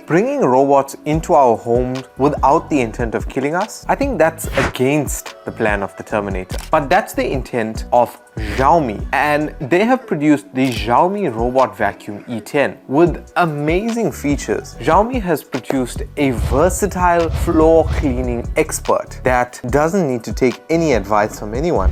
bringing robots into our homes without the intent of killing us, I think that's against the plan of the Terminator. But that's the intent of Xiaomi, and they have produced the Xiaomi Robot Vacuum E10 with amazing features. Xiaomi has produced a versatile floor cleaning expert that doesn't need to take any advice from anyone.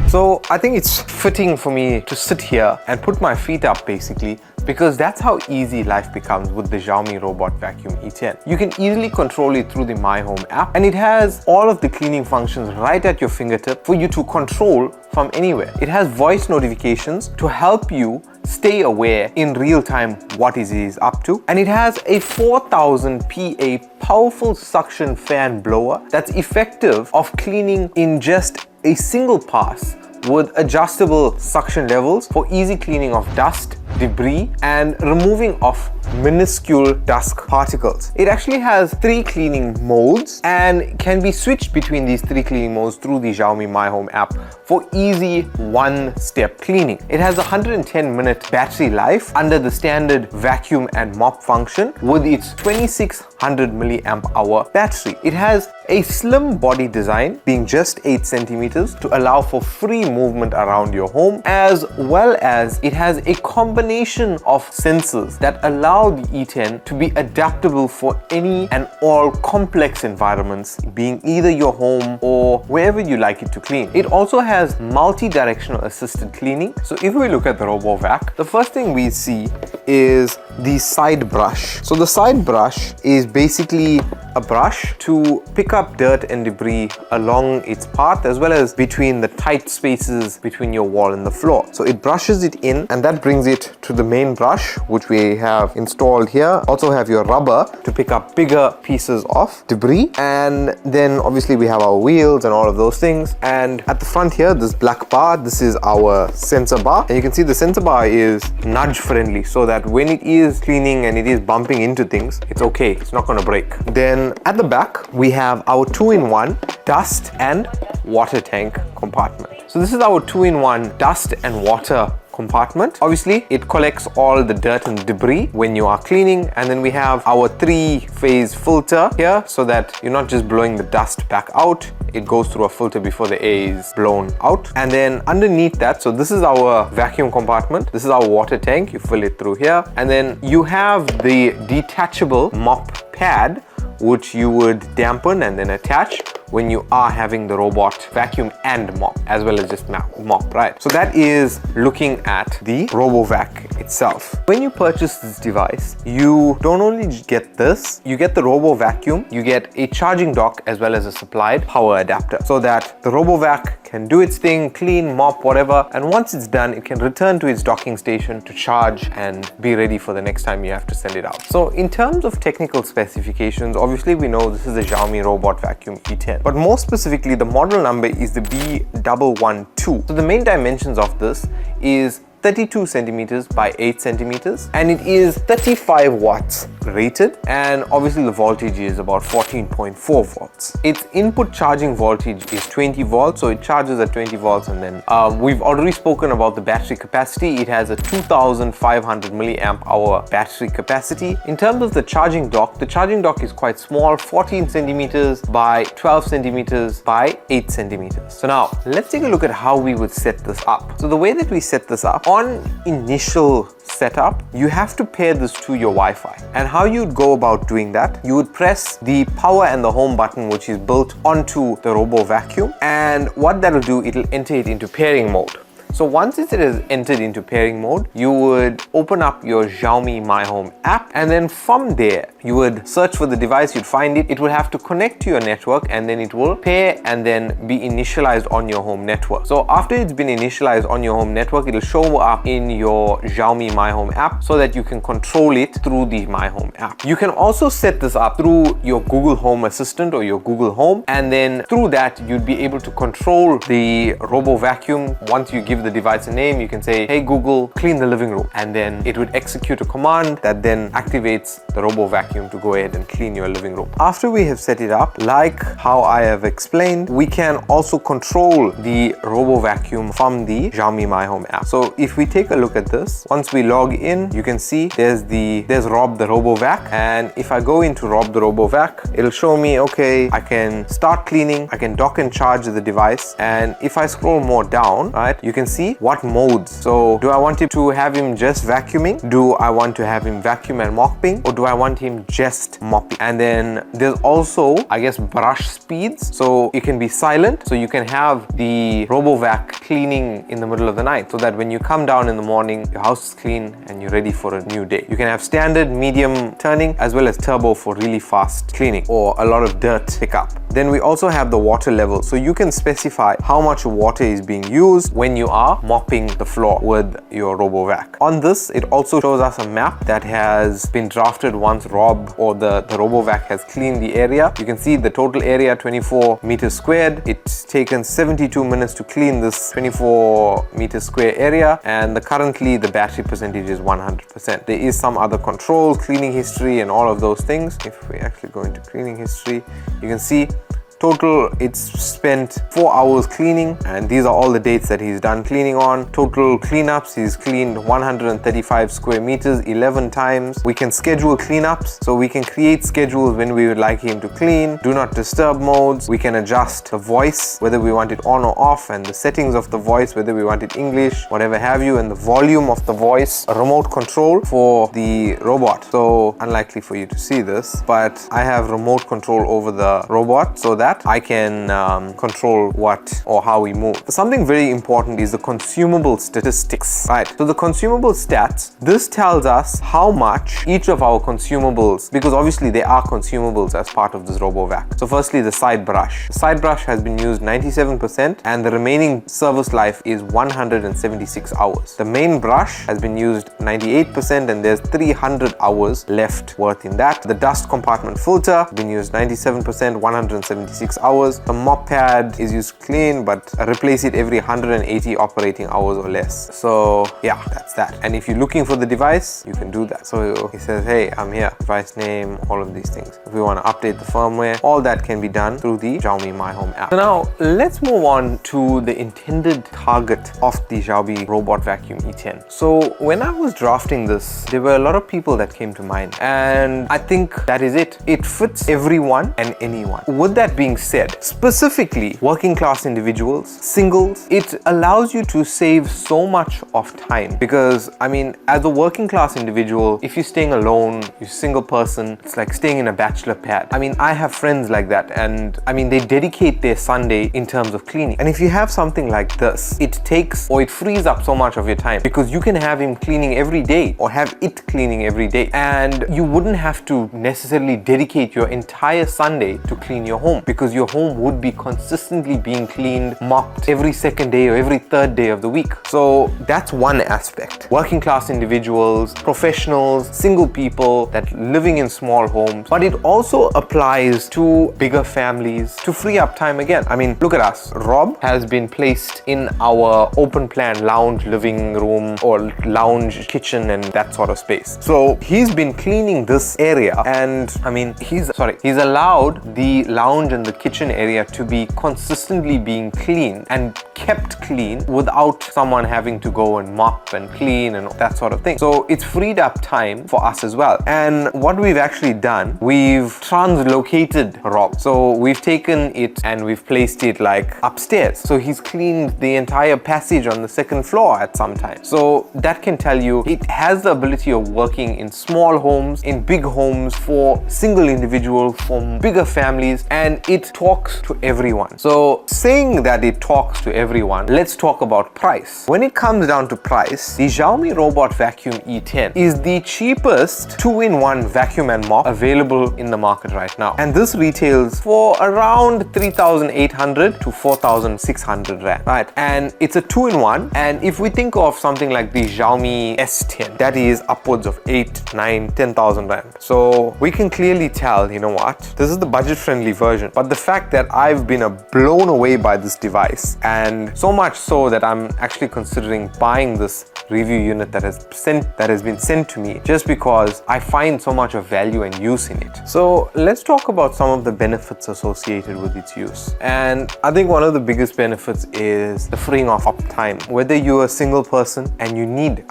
So I think it's fitting for me to sit here and put my feet up basically, because that's how easy life becomes with the Xiaomi Robot Vacuum E10. You can easily control it through the My Home app, and it has all of the cleaning functions right at your fingertip for you to control from anywhere. It has voice notifications to help you stay aware in real time what it is up to, and it has a 4000 PA powerful suction fan blower that's effective of cleaning in just a single pass with adjustable suction levels for easy cleaning of dust, debris, and removing of minuscule dust particles. It actually has 3 cleaning modes and can be switched between these 3 cleaning modes through the Xiaomi My Home app for easy one-step cleaning. It has a 110-minute battery life under the standard vacuum and mop function with its 2600 milliamp hour battery. It has a slim body design, being just 8 centimeters, to allow for free movement around your home, as well as it has a combination of sensors that allow the E10 to be adaptable for any and all complex environments, being either your home or wherever you like it to clean. It also has multi-directional assisted cleaning. So if we look at the RoboVac, the first thing we see is the side brush. So the side brush is basically a brush to pick up dirt and debris along its path, as well as between the tight spaces between your wall and the floor. So it brushes it in, and that brings it to the main brush, which we have installed here. Also have your rubber to pick up bigger pieces of debris, and then obviously we have our wheels and all of those things. And at the front here, this black bar, this is our sensor bar, and you can see the sensor bar is nudge friendly, so that when it is cleaning and it is bumping into things, it's okay, it's not going to break. Then at the back we have our 2-in-1 dust and water tank compartment. So this is our 2-in-1 dust and water compartment. Obviously it collects all the dirt and debris when you are cleaning, and then we have our 3-phase filter here, so that you're not just blowing the dust back out, it goes through a filter before the air is blown out. And then underneath that, so this is our vacuum compartment, this is our water tank, you fill it through here, and then you have the detachable mop pad, which you would dampen and then attach when you are having the robot vacuum and mop, as well as just mop, right? So that is looking at the RoboVac itself. When you purchase this device, you don't only get this, you get the RoboVacuum, you get a charging dock as well as a supplied power adapter, so that the RoboVac can do its thing, clean, mop, whatever, and once it's done, it can return to its docking station to charge and be ready for the next time you have to send it out. So in terms of technical specifications, obviously we know this is the Xiaomi Robot Vacuum E10, but more specifically the model number is the B112. So the main dimensions of this is 32 centimeters by 8 centimeters, and it is 35 watts rated, and obviously the voltage is about 14.4 volts. Its input charging voltage is 20 volts, so it charges at 20 volts, and then we've already spoken about the battery capacity. It has a 2500 milliamp hour battery capacity. In terms of the charging dock is quite small, 14 centimeters by 12 centimeters by 8 centimeters. So now let's take a look at how we would set this up. So the way that we set this up, on initial setup, you have to pair this to your Wi-Fi. And how you'd go about doing that, you would press the power and the home button, which is built onto the RoboVacuum, and what that'll do, it'll enter it into pairing mode. So once it is entered into pairing mode, you would open up your Xiaomi My Home app, and then from there you would search for the device, you'd find it, it will have to connect to your network, and then it will pair and then be initialized on your home network. So after it's been initialized on your home network, it'll show up in your Xiaomi My Home app so that you can control it through the My Home app. You can also set this up through your Google Home Assistant or your Google Home, and then through that you'd be able to control the RoboVacuum once you give give the device a name. You can say, hey Google, clean the living room, and then it would execute a command that then activates the Robo Vacuum to go ahead and clean your living room. After we have set it up, like how I have explained, we can also control the Robo Vacuum from the Xiaomi My Home app. So if we take a look at this, once we log in, you can see there's Rob the Robo Vac, and if I go into Rob the Robo Vac, it'll show me, okay, I can start cleaning, I can dock and charge the device, and if I scroll more down, right, you can see what modes. So do I want to have him just vacuuming? Do I want to have him vacuum and mopping? Or do I want him just mopping? And then there's also, I guess, brush speeds. So it can be silent, so you can have the RoboVac cleaning in the middle of the night, so that when you come down in the morning, your house is clean and you're ready for a new day. You can have standard, medium turning, as well as turbo for really fast cleaning or a lot of dirt pickup. Then we also have the water level, so you can specify how much water is being used when you are mopping the floor with your RoboVac. On this, it also shows us a map that has been drafted once Rob or the RoboVac has cleaned the area. You can see the total area, 24 meters squared. It's taken 72 minutes to clean this 24 meter square area, and currently the battery percentage is 100%. There is some other controls, cleaning history and all of those things. If we actually go into cleaning history, you can see total, it's spent 4 hours cleaning, and these are all the dates that he's done cleaning on. Total cleanups, he's cleaned 135 square meters 11 times. We can schedule cleanups, so we can create schedules when we would like him to clean. Do not disturb modes. We can adjust the voice, whether we want it on or off, and the settings of the voice, whether we want it English, whatever have you, and the volume of the voice. A remote control for the robot. So unlikely for you to see this, but I have remote control over the robot so that I can control what or how we move. Something very important is the consumable statistics, right? So the consumable stats, this tells us how much each of our consumables, because obviously there are consumables as part of this RoboVac. So firstly, the side brush. The side brush has been used 97%, and the remaining service life is 176 hours. The main brush has been used 98%, and there's 300 hours left worth in that. The dust compartment filter has been used 97%, 176 hours. The mop pad is used clean, but replace it every 180 operating hours or less. So yeah, that's that. And if you're looking for the device, you can do that. So he says, hey, I'm here, device name, all of these things. If we want to update the firmware, all that can be done through the Xiaomi My Home app. So now let's move on to the intended target of the Xiaomi Robot Vacuum E10. So when I was drafting this, there were a lot of people that came to mind, and I think that is it. It fits everyone and anyone. With that being said, specifically working class individuals, singles, it allows you to save so much of time, because I mean, as a working class individual, if you're staying alone, you're a single person, it's like staying in a bachelor pad. I mean, I have friends like that, and I mean, they dedicate their Sunday in terms of cleaning. And if you have something like this, it frees up so much of your time, because you can have him cleaning every day or have it cleaning every day, and you wouldn't have to necessarily dedicate your entire Sunday to clean your home, because your home would be consistently being cleaned, mopped every second day or every third day of the week. So that's one aspect. Working class individuals, professionals, single people that living in small homes, but it also applies to bigger families to free up time again. I mean, look at us. Rob has been placed in our open plan lounge living room or lounge kitchen and that sort of space. So he's been cleaning this area, and I mean, he's allowed the lounge and the kitchen area to be consistently being clean and kept clean without someone having to go and mop and clean and that sort of thing. So it's freed up time for us as well. And what we've actually done, we've translocated Rob. So we've taken it and we've placed it like upstairs. So he's cleaned the entire passage on the second floor at some time. So that can tell you it has the ability of working in small homes, in big homes, for single individuals, for bigger families, and it talks to everyone. So saying that it talks to everyone, let's talk about price. When it comes down to price, the Xiaomi Robot Vacuum E10 is the cheapest 2-in-1 vacuum and mop available in the market right now. And this retails for around 3,800 to 4,600 Rand, right? And it's a 2-in-1. And if we think of something like the Xiaomi S10, that is upwards of 8, 9, 10,000 Rand. So we can clearly tell, you know what, this is the budget friendly version. but the fact that I've been blown away by this device, and so much so that I'm actually considering buying this review unit that has been sent to me, just because I find so much of value and use in it. So let's talk about some of the benefits associated with its use. And I think one of the biggest benefits is the freeing of time. Whether you're a single person and you need,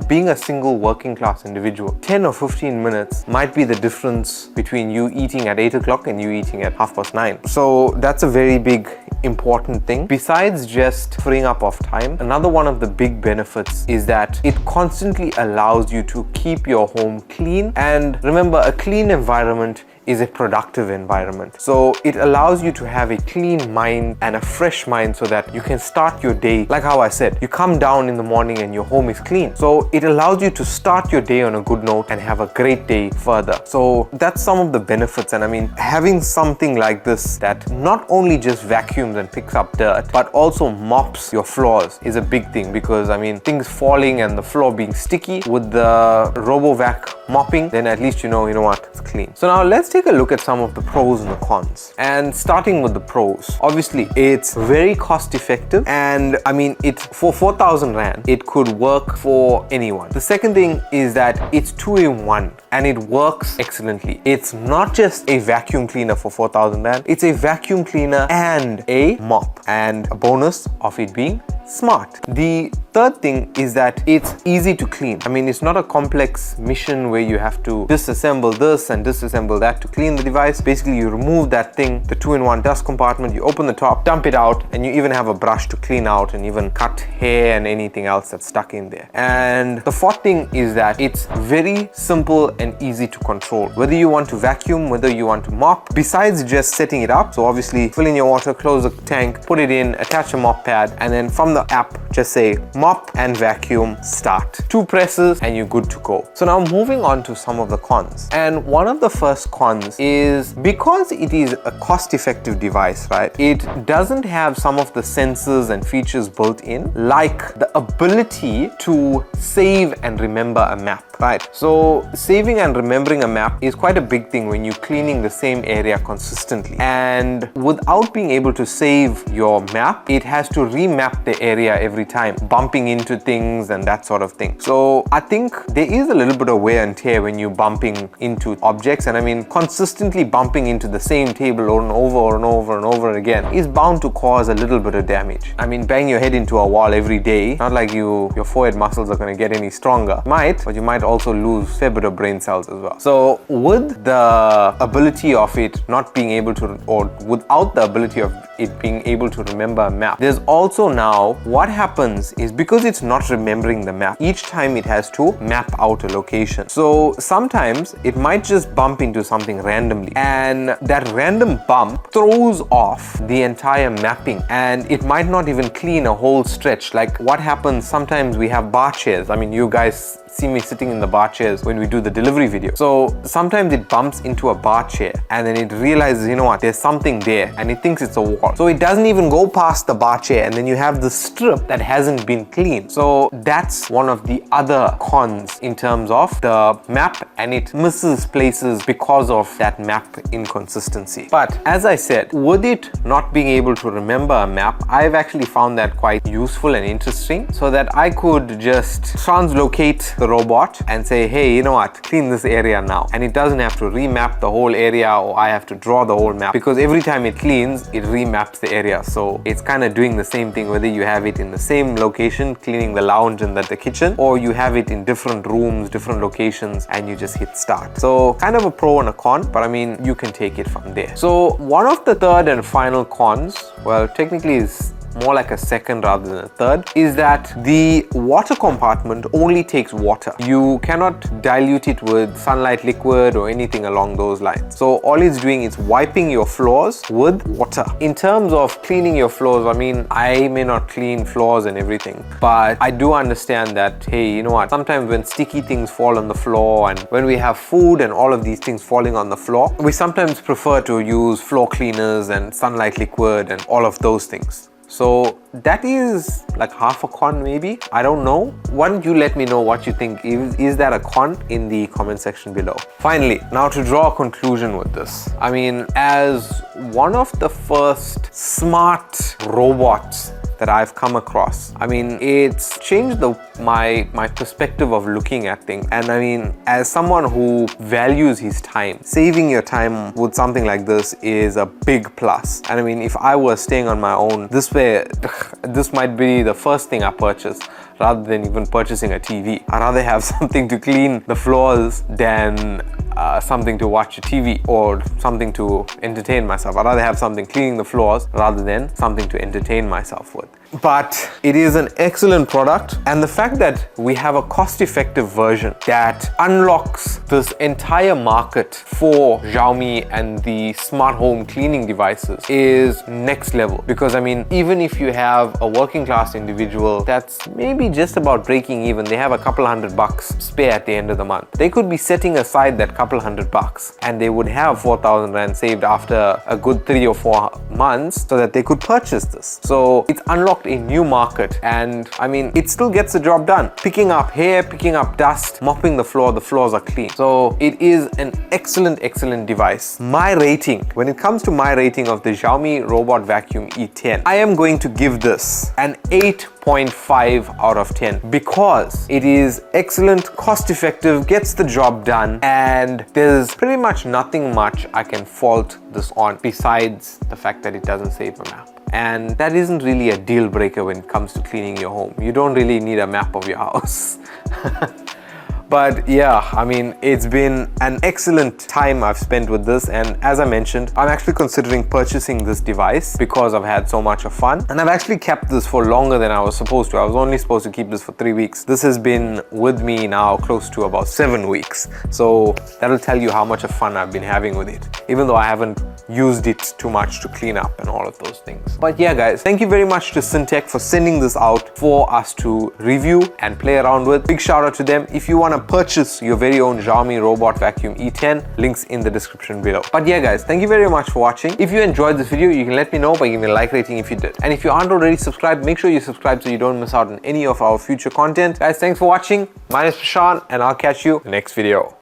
being a single working class individual, 10 or 15 minutes might be the difference between you eating at 8 o'clock and you eating at 9:30. So that's a very big important thing. Besides just freeing up of time, another one of the big benefits is that it constantly allows you to keep your home clean. And remember, a clean environment is a productive environment. So it allows you to have a clean mind and a fresh mind so that you can start your day. Like how I said, you come down in the morning and your home is clean. So it allows you to start your day on a good note and have a great day further. So that's some of the benefits. And having something like this that not only just vacuums and picks up dirt, but also mops your floors is a big thing, because things falling and the floor being sticky, with the RoboVac mopping, then at least you know what, it's clean. So now let's take a look at some of the pros and the cons. And starting with the pros, obviously it's very cost effective, and it for 4,000 Rand, it could work for anyone. The second thing is that it's 2-in-1 and it works excellently. It's not just a vacuum cleaner for 4,000 Rand, it's a vacuum cleaner and a mop, and a bonus of it being smart. The third thing is that it's easy to clean. It's not a complex mission where you have to disassemble this and disassemble that to clean the device. Basically, you remove that thing, the 2-in-1 dust compartment, you open the top, dump it out, and you even have a brush to clean out and even cut hair and anything else that's stuck in there. And the fourth thing is that it's very simple and easy to control. Whether you want to vacuum, whether you want to mop, besides just setting it up, so obviously fill in your water, close the tank, put it in, attach a mop pad, and then from the app just say mop and vacuum start. 2 presses and you're good to go. So now moving on to some of the cons. And one of the first cons is, because it is a cost-effective device, right? It doesn't have some of the sensors and features built in, like the ability to save and remember a map. Right, so saving and remembering a map is quite a big thing when you're cleaning the same area consistently. And without being able to save your map, it has to remap the area every time, bumping into things and that sort of thing. So I think there is a little bit of wear and tear when you're bumping into objects, and consistently bumping into the same table over and over again is bound to cause a little bit of damage. Bang your head into a wall every day, not like your forehead muscles are going to get any stronger. But you might also lose a fair bit of brain cells as well. So with the ability of it not being able to, or without the ability of it being able to remember a map, there's also now what happens is, because it's not remembering the map, each time it has to map out a location. So sometimes it might just bump into something randomly, and that random bump throws off the entire mapping, and it might not even clean a whole stretch. Like what happens sometimes, we have bar chairs. You guys see me sitting in the bar chairs when we do the delivery video. So sometimes it bumps into a bar chair and then it realizes, there's something there, and it thinks it's a wall. So it doesn't even go past the bar chair, and then you have the strip that hasn't been cleaned. So that's one of the other cons in terms of the map, and it misses places because of that map inconsistency. But as I said, with it not being able to remember a map, I've actually found that quite useful and interesting, so that I could just translocate the robot and say, hey, clean this area now. And it doesn't have to remap the whole area, or I have to draw the whole map, because every time it cleans, it remaps the area. So it's kind of doing the same thing, whether you have it in the same location, cleaning the lounge and the kitchen, or you have it in different rooms, different locations, and you just hit start. So kind of a pro and a con, but you can take it from there. So one of the third and final cons, well, technically is more like a second rather than a third, is that the water compartment only takes water. You cannot dilute it with sunlight liquid or anything along those lines. So all it's doing is wiping your floors with water. In terms of cleaning your floors, I may not clean floors and everything, but I do understand that, hey, sometimes when sticky things fall on the floor, and when we have food and all of these things falling on the floor, we sometimes prefer to use floor cleaners and sunlight liquid and all of those things. So that is like half a con maybe. I don't know. Why don't you let me know what you think? Is that a con in the comment section below? Finally, now to draw a conclusion with this. I mean, as one of the first smart robots that I've come across, I mean, it's changed my perspective of looking at things. And I mean, as someone who values his time, saving your time with something like this is a big plus. And I mean, if I was staying on my own, this might be the first thing I purchase rather than even purchasing a TV. I'd rather have something to clean the floors than something to watch a TV or something to entertain myself. I'd rather have something cleaning the floors rather than something to entertain myself with. But it is an excellent product, and the fact that we have a cost-effective version that unlocks this entire market for Xiaomi and the smart home cleaning devices is next level. Because I mean, even if you have a working class individual that's maybe just about breaking even, they have a couple $100 spare at the end of the month, they could be setting aside that couple $100 and they would have 4,000 Rand saved after a good 3 or 4 months so that they could purchase this. So it's unlocked a new market, and I mean, it still gets the job done. Picking up hair, picking up dust, mopping the floors are clean. So it is an excellent device. My rating, when it comes to my rating of the Xiaomi Robot Vacuum E10, I am going to give this an 8.5 out of 10 because it is excellent, cost effective, gets the job done, and there's pretty much nothing much I can fault this on besides the fact that it doesn't save a map. And that isn't really a deal breaker when it comes to cleaning your home. You don't really need a map of your house. But yeah, I mean, it's been an excellent time I've spent with this, and as I mentioned, I'm actually considering purchasing this device because I've had so much of fun, and I've actually kept this for longer than I was supposed to. I was only supposed to keep this for 3 weeks. This has been with me now close to about 7 weeks, so that'll tell you how much of fun I've been having with it, even though I haven't used it too much to clean up and all of those things. But yeah guys, thank you very much to Syntech for sending this out for us to review and play around with. Big shout out to them. If you want to purchase your very own Xiaomi Robot Vacuum E10, links in the description below. But yeah guys, thank you very much for watching. If you enjoyed this video, you can let me know by giving me a like rating if you did. And if you aren't already subscribed, make sure you subscribe so you don't miss out on any of our future content. Guys, thanks for watching. My name is Prashant, and I'll catch you in the next video.